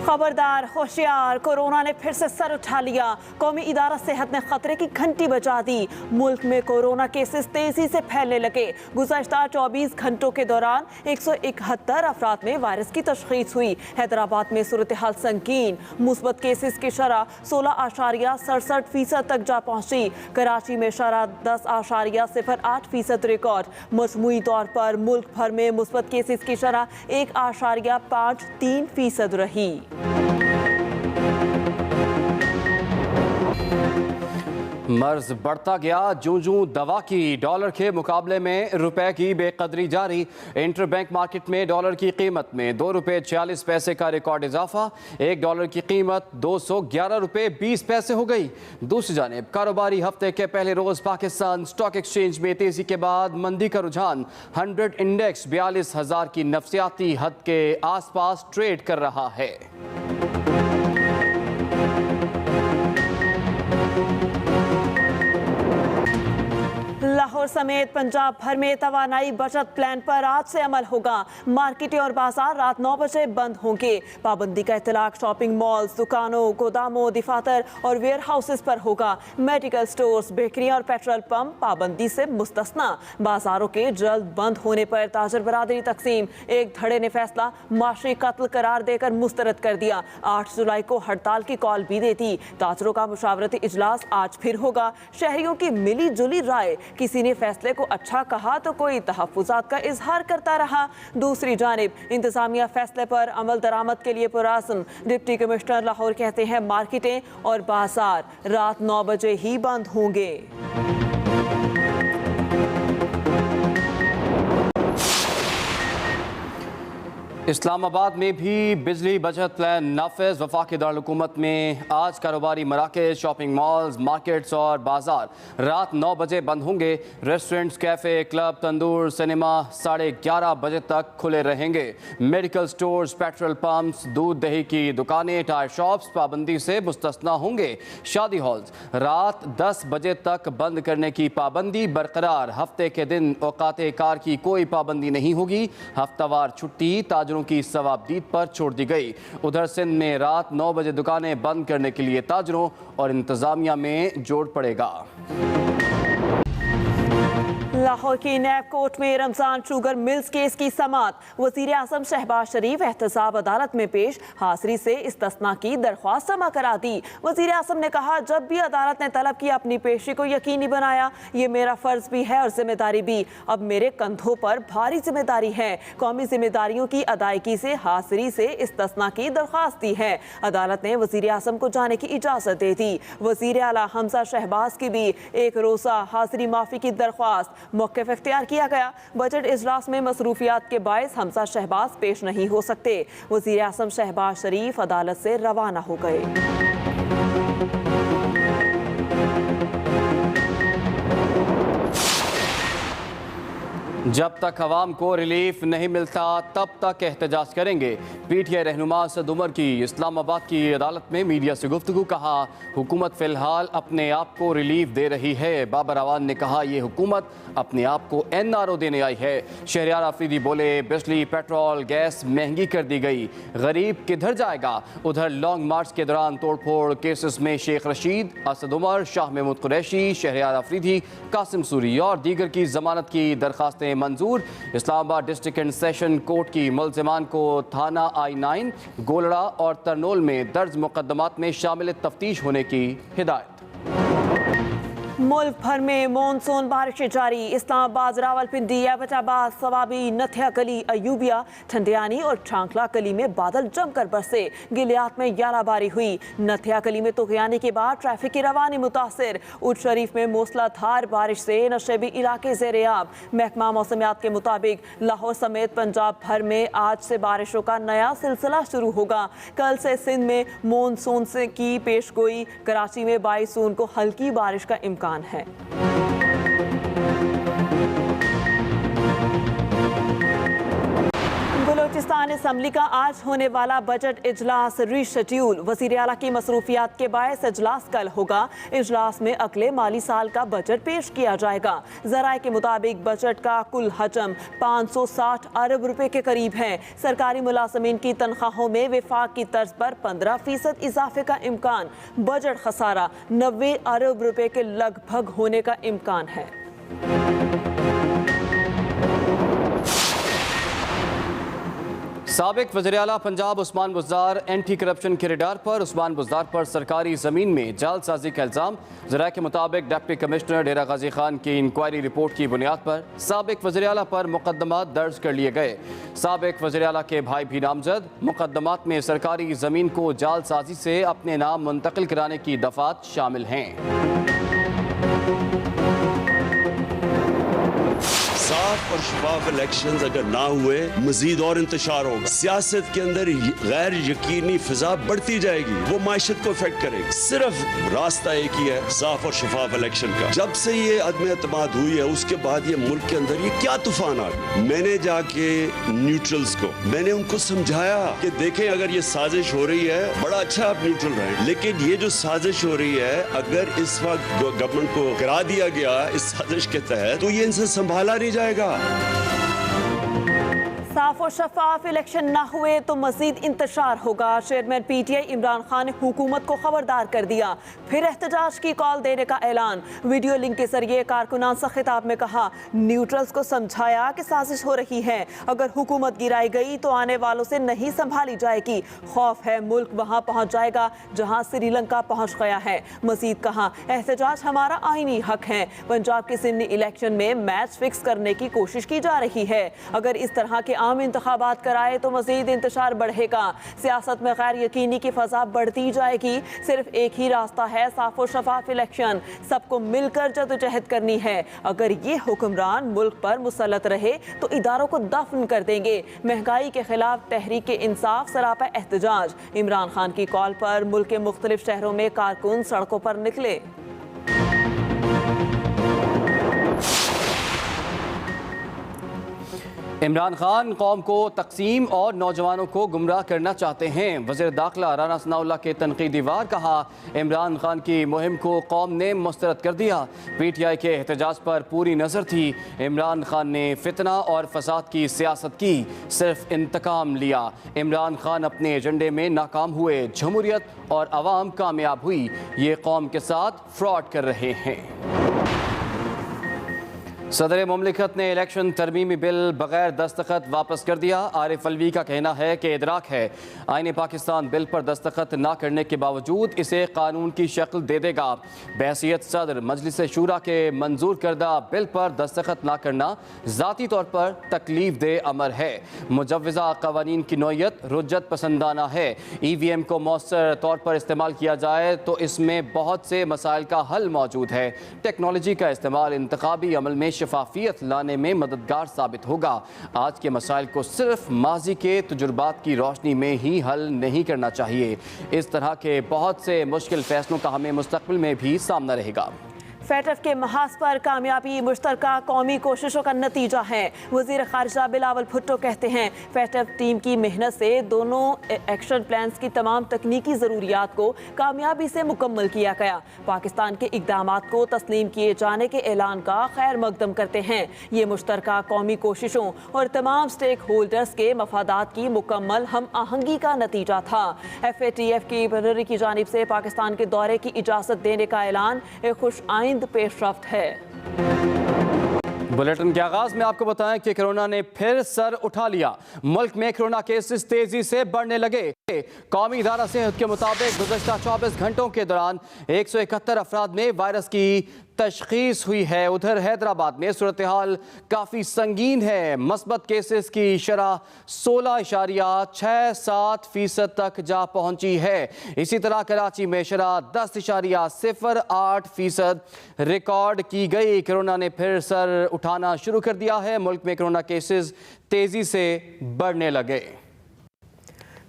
खबरदार, होशियार, कोरोना ने फिर से सर उठा लिया। कौमी इदारा सेहत ने खतरे की घंटी बजा दी। मुल्क में कोरोना केसेस तेजी से फैलने लगे। गुज़श्ता 24 घंटों के दौरान 171 अफराद में वायरस की तशख़ीस हुई। हैदराबाद में सूरत हाल संगीन। मुस्बत केसेस की शरह 16.67% तक जा पहुंची। कराची में शरह 10.08% रिकॉर्ड। मजमूई तौर पर मुल्क भर में मुस्बत केसेस की शरह 1.53% रही। मर्ज बढ़ता गया जूं जूं दवा की। डॉलर के मुकाबले में रुपए की बेकदरी जारी। इंटरबैंक मार्केट में डॉलर की कीमत में 2 रुपये 46 पैसे का रिकॉर्ड इजाफा। $1 की कीमत 211 रुपये 20 पैसे हो गई। दूसरी जानिब कारोबारी हफ्ते के पहले रोज पाकिस्तान स्टॉक एक्सचेंज में तेजी के बाद मंदी का रुझान। 100 इंडेक्स 42,000 की नफसियाती हद के आसपास ट्रेड कर रहा है। लाहौर समेत पंजाब भर में तवानाई बचत प्लान पर आज से अमल होगा। मार्केटें और बाजार रात 9 बजे बंद होंगे। पाबंदी का इतलाक शॉपिंग मॉल्स, दुकानों, गोदामों, दफातर और वेयर हाउसेस पर होगा। मेडिकल स्टोर्स, बेकरियां और पेट्रोल पंप पाबंदी से मुस्तस्ना। बाजारों के जल्द बंद होने पर ताजर बरादरी तकसीम। एक धड़े ने फैसला माशी कत्ल करार देकर मुस्तरद कर दिया। 8 जुलाई को हड़ताल की कॉल भी देती। ताजरों का मुशावरती इजलास आज फिर होगा। शहरियों की मिली जुली राय। किसी ने फैसले को अच्छा कहा तो कोई तहफ्फुज़ात का इजहार करता रहा। दूसरी जानिब इंतजामिया फैसले पर अमल दरामद के लिए पुरअज़्म। डिप्टी कमिश्नर लाहौर कहते हैं मार्केटें और बाजार रात 9 बजे ही बंद होंगे। इस्लामाबाद में भी बिजली बचत प्लान नाफिज। वफाकी दारुल हुकूमत में आज कारोबारी मराकज़, शॉपिंग मॉल्स, मार्केट्स और बाजार रात 9 बजे बंद होंगे। रेस्टोरेंट्स, कैफ़े, क्लब, तंदूर, सिनेमा 11:30 बजे तक खुले रहेंगे। मेडिकल स्टोर्स, पेट्रोल पंप्स, दूध दही की दुकानें, टायर शॉप्स पाबंदी से मुस्तस्ना होंगे। शादी हॉल्स रात 10 बजे तक बंद करने की पाबंदी बरकरार। हफ्ते के दिन औकाते कार की कोई पाबंदी नहीं होगी। हफ्तावार छुट्टी ताजरों की सवाबदीद पर छोड़ दी गई। उधर सिंध में रात 9 बजे दुकानें बंद करने के लिए ताजरों और इंतजामिया में जोड़ पड़ेगा। लाहौर की नैब कोर्ट में रमजान शुगर मिल्स केस की समाअत। वज़ीर आज़म शहबाज शरीफ एहतसाब अदालत में पेश। हाजिरी से इस्तिस्ना की दरख्वास्त जमा करा दी। वज़ीर आज़म ने कहा, जब भी अदालत ने तलब की अपनी पेशी को यकीनी बनाया। ये मेरा फ़र्ज भी है और जिम्मेदारी भी। अब मेरे कंधों पर भारी जिम्मेदारी है। कौमी जिम्मेदारियों की अदायगी से हाजिरी से इस्तिस्ना की दरख्वास्त दी है। अदालत ने वज़ीर आज़म को जाने की इजाज़त दे दी। वज़ीर आला हमजा शहबाज की भी एक रोज़ा हाजिरी माफ़ी की दरख्वास्त। मौक़िफ़ इख्तियार किया गया। बजट इजलास में मसरूफियात के बायस हमजा शहबाज पेश नहीं हो सकते। वज़ीर आज़म शहबाज शरीफ अदालत से रवाना हो गए। जब तक अवाम को रिलीफ नहीं मिलता तब तक एहतजाज करेंगे। पीटीआई रहनुमा असद उमर की इस्लामाबाद की अदालत में मीडिया से गुफ्तगू। कहा, हुकूमत फ़िलहाल अपने आप को रिलीफ दे रही है। बाबर अवान ने कहा, ये हुकूमत अपने आप को NRO देने आई है। शहरियार आफरीदी बोले, बिजली, पेट्रोल, गैस महंगी कर दी गई, गरीब किधर जाएगा। उधर लॉन्ग मार्च के दौरान तोड़फोड़ केसेस में शेख रशीद, असद उमर, शाह महमूद कुरैशी, शहरियार आफरीदी, कासिम सूरी और दीगर की जमानत की दरखास्तें मंजूर। Islamabad district and session court की मुल्ज़िमान को थाना I-9, गोलड़ा और तरनोल में दर्ज मुकदमात में शामिल तफ्तीश होने की हिदायत। मुल्क भर में मानसून बारिशें जारी। इस्लामाबाद, रावलपिंडी, एबटाबाद, सवाबी, नथिया कली, अयूबिया, ठंडियानी और चांकला कली में बादल जमकर बरसे। गिलियात में यालाबारी हुई। नथिया कली में तुग़यानी के बाद ट्रैफिक की रवानी मुतासिर। उट शरीफ में मूसलाधार बारिश से नशेबी इलाके ज़ेर-ए-आब। महकमा मौसमियात के मुताबिक लाहौर समेत पंजाब भर में आज से बारिशों का नया सिलसिला शुरू होगा। कल से सिंध में मानसून से की पेशगोई। कराची में 22 जून को हल्की बारिश का इम्कान है। बलोचिस्तान पाकिस्तान असम्बली का आज होने वाला बजट इजलास रीशेड्यूल। वज़ीर आला की मसरूफियात के बायस इजलास कल होगा। इजलास में अगले माली साल का बजट पेश किया जाएगा। ज़राए के मुताबिक बजट का कुल हजम 560 अरब रुपए के करीब है। सरकारी मुलाजमीन की तनख्वाहों में विफाक की तर्ज पर 15% इजाफे का इम्कान। बजट खसारा 90 अरब रुपए के लगभग होने का इम्कान है। साबिक वज़ीर-ए-आला पंजाब उस्मान बुज़दार एंटी करप्शन के रडार पर। उस्मान बुज़दार पर सरकारी ज़मीन में जालसाजी का इल्ज़ाम। ज़राए के मुताबिक डिप्टी कमिश्नर डेरा गाजी खान की इंक्वायरी रिपोर्ट की बुनियाद पर साबिक वज़ीर-ए-आला पर मुकदमात दर्ज कर लिए गए। साबिक वज़ीर-ए-आला के भाई भी नामजद। मुकदमात में सरकारी ज़मीन को जालसाजी से अपने नाम मुंतकिल कराने की दफ़ात शामिल हैं। साफ और शफाफ इलेक्शंस अगर ना हुए मजीद और इंतशार होगा। सियासत के अंदर गैर यकीनी फिजा बढ़ती जाएगी, वो माशत को इफेक्ट करेगी। सिर्फ रास्ता एक ही है, साफ और शफाफ इलेक्शन का। जब से ये अदम एतमाद हुई है उसके बाद ये मुल्क के अंदर ये क्या तूफान आ गया। मैंने जाके न्यूट्रल्स को मैंने उनको समझाया कि देखें अगर ये साजिश हो रही है, बड़ा अच्छा आप न्यूट्रल रहें, लेकिन ये जो साजिश हो रही है अगर इस वक्त गवर्नमेंट को करा दिया गया इस साजिश के तहत तो ये इनसे संभाला नहीं जाएगा। साफ और शफाफ इलेक्शन ना हुए तो मजीद इंतशार होगा। चेयरमैन PTI इमरान खान ने हुकूमत को खबरदार कर दिया। फिर एहतजाज की कॉल देने का ऐलान। वीडियो लिंक के जरिए कारकुनान से खिताब में कहा, न्यूट्रल्स को समझाया कि साजिश हो रही है, अगर हुकूमत गिराई गई तो आने वालों से नहीं संभाली जाएगी। खौफ है मुल्क वहां पहुंच जाएगा जहां श्रीलंका पहुंच गया है। मजीद कहा, एहतजाज हमारा आईनी हक है। पंजाब के सिडनी इलेक्शन में मैच फिक्स करने की कोशिश की जा रही है। अगर इस तरह के आम इंतखाबात कराए तो मजीद इंतशार बढ़ेगा। सियासत में गैर यकीनी की फजा बढ़ती जाएगी। सिर्फ एक ही रास्ता है, साफ और शफाफ इलेक्शन। सबको मिलकर जदोजहद करनी है। अगर ये हुक्मरान मुल्क पर मुसल्लत रहे तो इदारों को दफन कर देंगे। महंगाई के खिलाफ तहरीक इंसाफ सरापा एहतजाज। इमरान खान की कॉल पर मुल्क के मुख्तलिफ शहरों में कारकुन सड़कों पर निकले। इमरान खान कौम को तकसीम और नौजवानों को गुमराह करना चाहते हैं। वज़ीर दाखिला राना सनाउल्लाह के तनकीदी वार। कहा, इमरान खान की मुहिम को कौम ने मुस्तरद कर दिया। PTI के एहतजाज पर पूरी नज़र थी। इमरान खान ने फितना और फसाद की सियासत की, सिर्फ इंतकाम लिया। इमरान खान अपने एजेंडे में नाकाम हुए, जमहूरियत और अवाम कामयाब हुई। ये कौम के साथ फ्रॉड कर रहे हैं। सदर मुमलिकत ने इलेक्शन तरमीमी बिल बगैर दस्तखत वापस कर दिया। आरिफ अलवी का कहना है कि इदराक है आईन पाकिस्तान बिल पर दस्तखत ना करने के बावजूद इसे कानून की शक्ल दे देगा। बहैसियत सदर मजलिस शूरा के मंजूर करदा बिल पर दस्तखत ना करना ज़ाती तौर पर तकलीफ दे अमर है। मुजव्वज़ा कवानीन की नौयत रुज्जत पसंदाना है। EVM को मौसर तौर पर इस्तेमाल किया जाए तो इसमें बहुत से मसाइल का हल मौजूद है। टेक्नोलॉजी का इस्तेमाल इंतखाबी अमल में शफाफियत लाने में मददगार साबित होगा। आज के मसाइल को सिर्फ माजी के तजुर्बात की रोशनी में ही हल नहीं करना चाहिए। इस तरह के बहुत से मुश्किल फैसलों का हमें मुस्तकबिल में भी सामना रहेगा। FATF के महाज पर कामयाबी मुश्तरका कौमी कोशिशों का नतीजा है। वज़ीर ख़ारिजा बिलावल भुट्टो कहते हैं, FATF टीम की मेहनत से दोनों एक्शन प्लान्स की तमाम तकनीकी ज़रूरियात को कामयाबी से मुकम्मल किया गया। पाकिस्तान के इक़दामात को तस्लीम किए जाने के ऐलान का खैर मकदम करते हैं। ये मुश्तरका कौमी कोशिशों और तमाम स्टेक होल्डर्स के मफादात की मुकम्मल हम आहंगी का नतीजा था। FATF की प्लेनरी की जानिब से पाकिस्तान के दौरे की इजाज़त देने का ऐलान एक खुश आइंद पेशरफ्त है। बुलेटिन के आगाज में आपको बताएं कि कोरोना ने फिर सर उठा लिया। मुल्क में कोरोना केसेस तेजी से बढ़ने लगे। कौमी इदारा सेहत के मुताबिक गुज़श्ता 24 घंटों के दौरान 171 अफराद में वायरस की तशखीस हुई है। उधर हैदराबाद में सूरत हाल काफ़ी संगीन है। मस्बत केसेस की शरह 16.67% तक जा पहुंची है। इसी तरह कराची में शरह 10.08% रिकॉर्ड की गई। कोरोना ने फिर सर उठाना शुरू कर दिया है। मुल्क में कोरोना केसेस तेजी से बढ़ने लगे।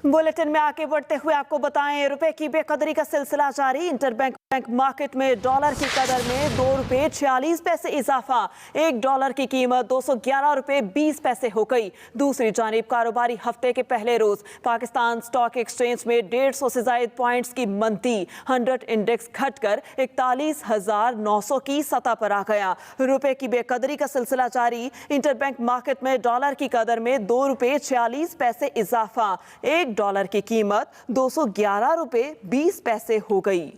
बुलेटिन में आगे बढ़ते हुए आपको बताएं, रुपए की बेकदरी का सिलसिला जारी। इंटरबैंक बैंक मार्केट में डॉलर की कदर में ₹2.46 इजाफा। $1 की कीमत ₹211.20 हो गई। दूसरी जानिब कारोबारी हफ्ते के पहले रोज पाकिस्तान स्टॉक एक्सचेंज में 150 से ज्यादा पॉइंट्स की मंदी। 100 इंडेक्स घटकर 41,900 की सतह पर आ गया। रुपए की बेकदरी का सिलसिला जारी। इंटरबैंक मार्केट में डॉलर की कदर में ₹2.46 इजाफा। $1 की कीमत ₹211.20 हो गई।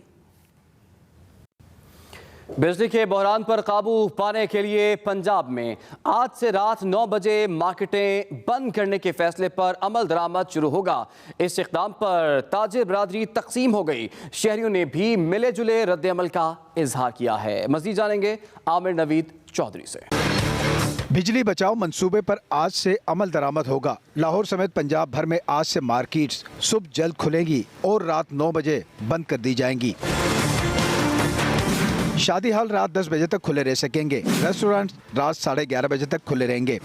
बिजली के बहरान पर काबू पाने के लिए पंजाब में आज से रात 9 बजे मार्केटें बंद करने के फैसले पर अमल दरामद शुरू होगा। इस इक़दाम पर ताजिर बरादरी तकसीम हो गई। शहरियों ने भी मिले जुले रद्द अमल का इजहार किया है। मज़ीद जानेंगे आमिर नवीद चौधरी से। बिजली बचाओ मंसूबे पर आज से अमल दरामद होगा। लाहौर समेत पंजाब भर में आज से मार्केट्स सुबह जल्द खुलेंगी और रात 9 बजे बंद कर दी जाएंगी। शादी हॉल रात 10 बजे तक खुले रह सकेंगे। रेस्टोरेंट रात 11:30 बजे तक खुले रहेंगे।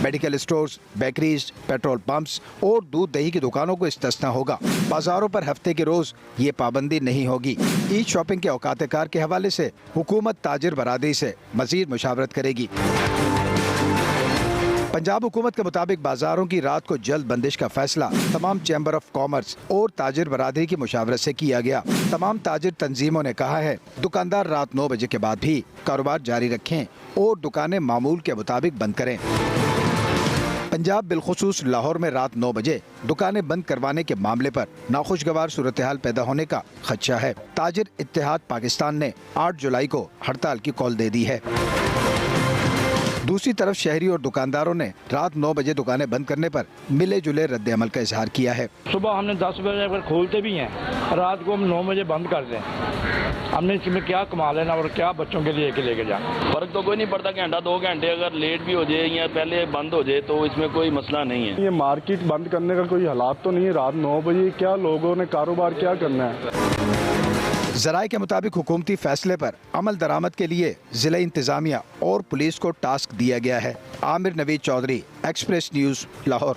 Medical stores, bakeries, petrol pumps और दूध दही की दुकानों को इस्तिस्ना होगा। बाजारों पर हफ्ते के रोज ये पाबंदी नहीं होगी। ईद शॉपिंग के औकात कार के हवाले से हुकूमत ताजिर बरादरी से मजीद मुशावरत करेगी। पंजाब हुकूमत के मुताबिक बाजारों की रात को जल्द बंदिश का फैसला तमाम चैम्बर ऑफ कॉमर्स और ताजिर बरादरी की मुशावरत से किया गया। तमाम ताजिर तंजीमों ने कहा है दुकानदार रात 9 बजे के बाद भी कारोबार जारी रखें और दुकानें मामूल के मुताबिक बंद करें। पंजाब बिलखुसूस लाहौर में रात 9 बजे दुकानें बंद करवाने के मामले पर नाखुशगवार सूरत हाल पैदा होने का खदशा है। ताजिर इत्तेहाद पाकिस्तान ने 8 जुलाई को हड़ताल की कॉल दे दी है। दूसरी तरफ शहरी और दुकानदारों ने रात 9 बजे दुकानें बंद करने पर मिले जुले रद्द अमल का इजहार किया है। सुबह हमने 10 बजे अगर खोलते भी हैं, रात को हम 9 बजे बंद कर दें। हमने इसमें क्या कमा लेना और क्या बच्चों के लिए लेके जाना। फर्क तो कोई नहीं पड़ता, घंटा 2 घंटे अगर लेट भी हो जाए या पहले बंद हो जाए तो इसमें कोई मसला नहीं है। ये मार्केट बंद करने का कोई हालात तो नहीं है। रात 9 बजे क्या लोगों ने कारोबार क्या करना है। ज़राए के मुताबिक हुकूमती फैसले पर अमल दरामद के लिए जिला इंतजामिया और पुलिस को टास्क दिया गया है। Aamir Naveed Chaudhry, express news, Lahore.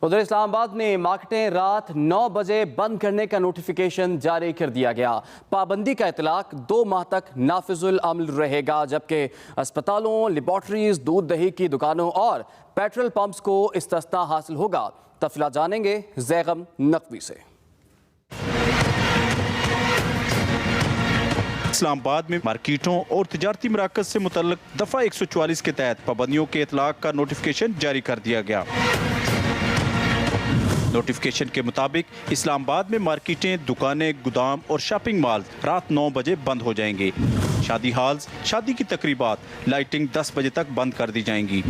उधर इस्लामाबाद में मार्केटें रात 9 बजे बंद करने का नोटिफिकेशन जारी कर दिया गया। पाबंदी का इतलाक 2 माह तक नाफिजुल अमल रहेगा, जबकि अस्पतालों, लेबॉर्ट्रीज, दूध दही की दुकानों और पेट्रोल पंप्स को इस्तिस्ना हासिल होगा। तफसीलात जानेंगे जैगम नकवी से। इस्लामाबाद में मार्केटों और तिजारती मराकज से मुतल्लिक दफ़ा 144 के तहत पाबंदियों के इतलाक का नोटिफिकेशन जारी कर दिया गया। नोटिफिकेशन के मुताबिक इस्लामाबाद में मार्केटें, दुकानें, गोदाम और शॉपिंग मॉल रात 9 बजे बंद हो जाएंगे। शादी हॉल्स, शादी की तकरीबात, लाइटिंग 10 बजे तक बंद कर दी जाएंगी।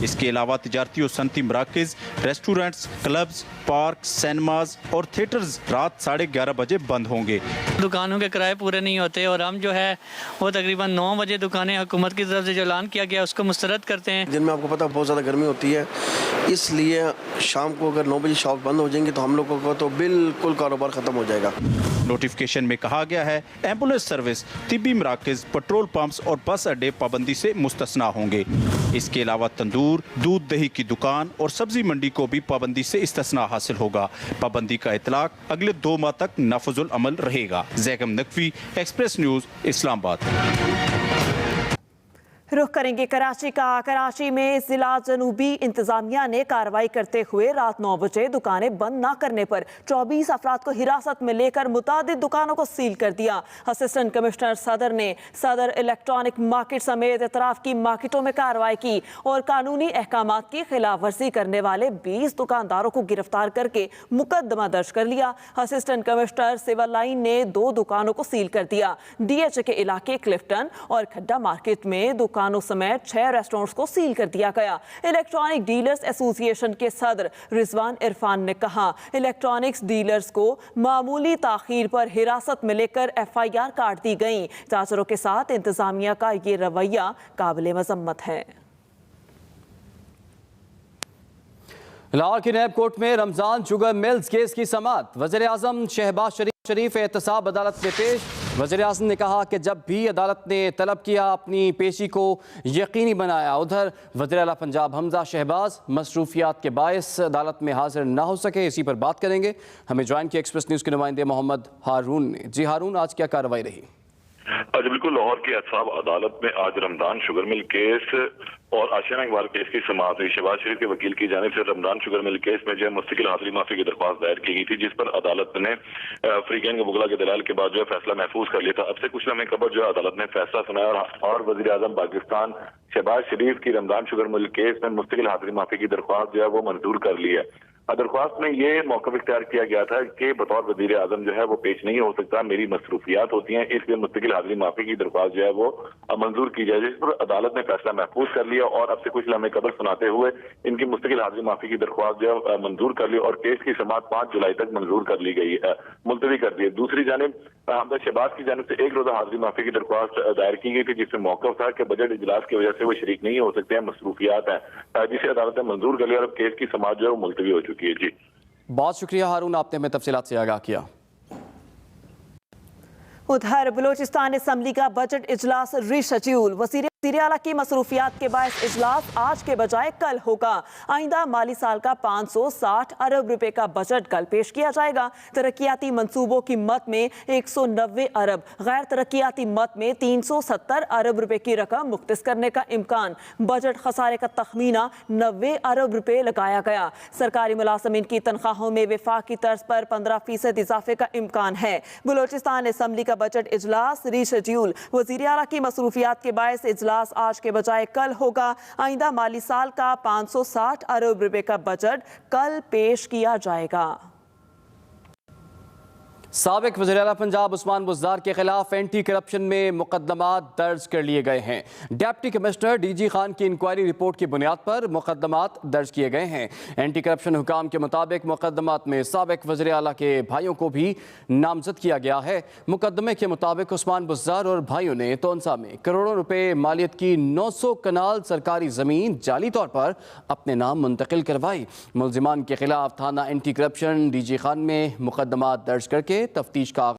इसके अलावा तिजारती और सनती मराकज़, रेस्टोरेंट्स, क्लब्स, पार्क, सिनेमाज और थिएटर्स रात 11:30 बजे बंद होंगे। दुकानों के किराए पूरे नहीं होते और हम जो है वो तकरीबन 9 बजे दुकानें हुकूमत की तरफ से जो ऐलान किया गया उसको मुस्तरद करते हैं। दिन में आपको पता बहुत ज़्यादा गर्मी होती है, इसलिए शाम को अगर 9 बजे शॉप बंद हो जाएंगे तो हम लोगों का तो बिल्कुल कारोबार ख़त्म हो जाएगा। नोटिफिकेशन में कहा गया है एम्बुलेंस सर्विस, तिब्बी मराकज़, पेट्रोल पंप्स और बस अड्डे पाबंदी से मुस्तस्ना होंगे। इसके अलावा तंदूर, दूध दही की दुकान और सब्जी मंडी को भी पाबंदी से इस्तिस्ना हासिल होगा। पाबंदी का इतलाक अगले 2 माह तक नाफिजुल अमल रहेगा। Zaigham Naqvi, express news, Islamabad. रुख करेंगे कराची का। कराची में जिला जनूबी इंतजामिया ने कार्रवाई करते हुए रात 9 बजे दुकानें बंद न करने पर 24 अफराद को हिरासत में लेकर मुतादिद दुकानों को सील कर दिया। असिस्टेंट कमिश्नर सदर ने सदर इलेक्ट्रॉनिक मार्केट समेत इतराफ की मार्केटों में कार्रवाई की और कानूनी अहकामात की खिलाफ वर्जी करने वाले 20 दुकानदारों को गिरफ्तार करके मुकदमा दर्ज कर लिया। असिस्टेंट कमिश्नर सिविल लाइन ने 2 दुकानों को सील कर दिया। DH के इलाके क्लिफ्टन और खड्डा मार्केट में दुकानों समेत 6 रेस्टोरेंट्स को सील कर दिया गया। इलेक्ट्रॉनिक डीलर्स एसोसिएशन के सदर रिजवान इरफान ने कहा इलेक्ट्रॉनिक्स डीलर्स को मामूली ताखीर पर हिरासत में लेकर FIR काट दी गई। ताजरों के साथ इंतजामिया का ये रवैया काबिल मजम्मत है। लाहौर की नैब कोर्ट में रमजान शुगर मिल्स केस की समाअत। वज़ीर आज़म शहबाज शरीफ एहतसाब अदालत में पेश। वज़ीर-ए-आज़म ने कहा कि जब भी अदालत ने तलब किया अपनी पेशी को यकीनी बनाया। उधर वज़ीर आला पंजाब हमजा शहबाज मसरूफियात के बायस अदालत में हाजिर ना हो सके, इसी पर बात करेंगे। हमें ज्वाइन किया एक्सप्रेस न्यूज़ के नुमाइंदे मोहम्मद हारून ने। जी हारून, आज क्या कार्रवाई रही? आज बिल्कुल लाहौर की एहतसाब अदालत में आज रमजान शुगर मिल केस और आशियाना इकबाल केस की समाअत हुई। शहबाज शरीफ के वकील की जानिब से रमजान शुगर मिल केस में जो है मुस्तकिल हाजिरी माफी की दरख्वास्त दायर की गई थी, जिस पर अदालत ने फ्रीगैन के मुगला के दलाल के बाद जो है फैसला महफूज कर लिया था। अब से कुछ लम्हे कबल जो है अदालत ने फैसला सुनाया और वज़ीर आज़म पाकिस्तान शहबाज शरीफ की रमजान शुगर मिल केस में मुस्तकिल हाजिरी माफी की दरख्वास्त जो है वो मंजूर कर ली है। दरख्वास्त में ये मौक़िफ़ इख्तियार किया गया था कि बतौर वज़ीर आज़म जो है वो पेश नहीं हो सकता, मेरी मसरूफियात होती हैं, इसलिए मुस्तकिल हाजिरी माफी की दरख्वास्त जो है वो मंजूर की जाए, जिस पर अदालत ने फैसला महफूज कर लिया और अब से कुछ लम्हे कबल सुनाते हुए इनकी मुस्तकिल हाजिरी माफी की दरख्वास्त जो है मंजूर कर ली और केस की समाअत 5 जुलाई तक मंजूर कर ली गई है, मुलतवी कर दी है। दूसरी जानिब हमजा शहबाज की जानिब से 1 रोज़ा हाजिरी माफी की दरख्वास्त दायर की गई थी, जिसमें मौक़िफ़ था कि बजट इजलास की वजह से वो शरीक नहीं हो सकते हैं, मसरूफियात हैं, जिसे अदालत ने मंजूर कर लिया और अब केस की समाअत जो है वो मुलतवी हो चुकी है। जी बहुत शुक्रिया हारून, आपने हमें तफसीलात से आगाह किया। उधर बलूचिस्तान असम्बली का बजट इजलास रीशेड्यूल। वज़ीर आला की मसरूफियात के बायस इजलास आज के बजाय कल होगा। आइंदा माली साल का 560 अरब रुपए का बजट कल पेश किया जाएगा। तरक्याती मंसूबों की मद में 190 अरब, गैर तरक्याती मद में 370 अरब रुपए की रकम मुख्तस करने का इम्कान। बजट खसारे का तखमीना 90 अरब रुपए लगाया गया। सरकारी मुलाजमीन की तनख्वाहों में वफाकी तर्ज पर 15% इजाफे का इम्कान है। बलूचिस्तान असम्बली का बजट इजलास रीशेड्यूल। वज़ीर आला की मसरूफियात के बायस इजलास आज के बजाय कल होगा। आइंदा माली साल का 560 अरब रुपए का बजट कल पेश किया जाएगा। साबिक वज़ीर आला पंजाब उस्मान बुज़दार के खिलाफ एंटी करप्शन में मुकदमात दर्ज कर लिए गए हैं। डिप्टी कमिश्नर DG खान की इंक्वायरी रिपोर्ट की बुनियाद पर मुकदमात दर्ज किए गए हैं। एंटी करप्शन हुकाम के मुताबिक मुकदमात में साबिक वज़ीर आला के भाइयों को भी नामजद किया गया है। मुकदमे के मुताबिक उस्मान बुज़दार और भाइयों ने तोनसा में करोड़ों रुपए मालियत की 900 कनाल सरकारी ज़मीन जाली तौर पर अपने नाम मुंतकिल करवाई। मुलजिमान के खिलाफ थाना एंटी करप्शन DG खान में मुकदमात दर्ज करके तफ्तीश का